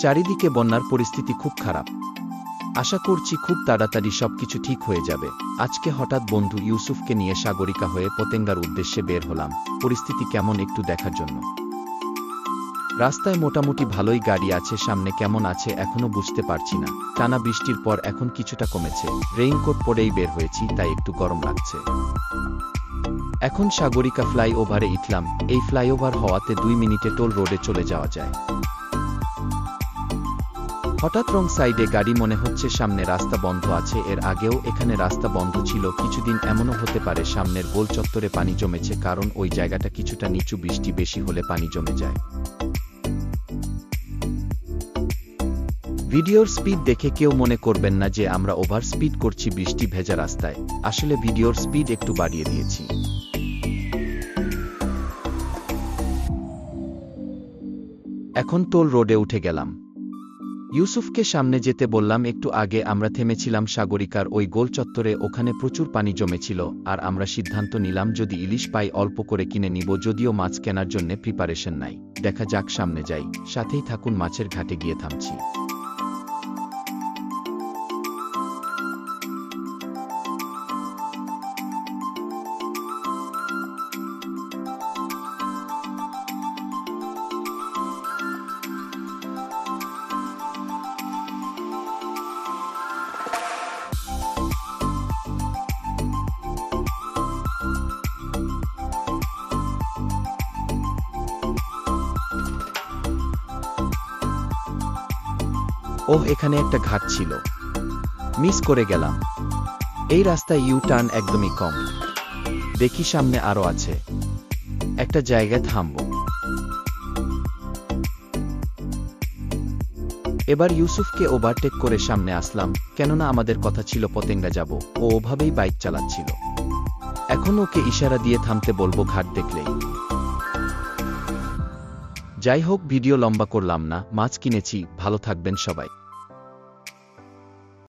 চারিদিকে বন্যার পরিস্থিতি খুব খারাপ। আশা করছি খুব তাড়াতাড়ি সবকিছু ঠিক হয়ে যাবে। আজকে হঠাৎ বন্ধু ইউসুফকে নিয়ে সাগরিকা হয়ে পতেঙ্গার উদ্দেশ্যে বের হলাম, পরিস্থিতি কেমন একটু দেখার জন্য। রাস্তায় মোটামুটি ভালোই গাড়ি আছে, সামনে কেমন আছে এখনো বুঝতে পারছি না। টানা বৃষ্টির পর এখন কিছুটা কমেছে, রেইনকোট পরেই বের হয়েছি, তাই একটু গরম লাগছে। এখন সাগরিকা ফ্লাইওভারে উঠলাম। এই ফ্লাইওভার হওয়াতে 2 মিনিটে টোল রোডে চলে যাওয়া যায়। হঠাৎ রং সাইডে গাড়ি, মনে হচ্ছে সামনে রাস্তা বন্ধ আছে। এর আগেও এখানে রাস্তা বন্ধ ছিল কিছুদিন। এমনও হতে পারে সামনের গোল চত্বরে পানি জমেছে, কারণ ওই জায়গাটা কিছুটা নিচু, বৃষ্টি বেশি হলে পানি জমে যায়। ভিডিওর স্পিড দেখে কেউ মনে করবেন না যে আমরা ওভার স্পিড করছি বৃষ্টি ভেজা রাস্তায়। আসলে ভিডিওর স্পিড একটু বাড়িয়ে দিয়েছি। এখন টোল রোডে উঠে গেলাম। ইউসুফকে সামনে যেতে বললাম। একটু আগে আমরা থেমেছিলাম সাগরিকার ওই গোল চত্বরে, ওখানে প্রচুর পানি জমেছিল। আর আমরা সিদ্ধান্ত নিলাম যদি ইলিশ পাই অল্প করে কিনে নিব, যদিও মাছ কেনার জন্য প্রিপারেশন নাই। দেখা যাক, সামনে যাই, সাথেই থাকুন। মাছের ঘাটে গিয়ে থামছি। ওহ, এখানে একটা ঘাট ছিল, মিস করে গেলাম। এই রাস্তায় ইউ টার্ন একদমই কম। দেখি সামনে আরো আছে, একটা জায়গায় থামব। এবার ইউসুফকে ওভারটেক করে সামনে আসলাম, কেননা আমাদের কথা ছিল পতেঙ্গা যাব। ও ওভাবেই বাইক চালাচ্ছিল। এখন ওকে ইশারা দিয়ে থামতে বলবো ঘাট দেখলেই। যাই হোক, ভিডিও লম্বা করলাম না। মাছ কিনেছি, ভালো থাকবেন সবাই।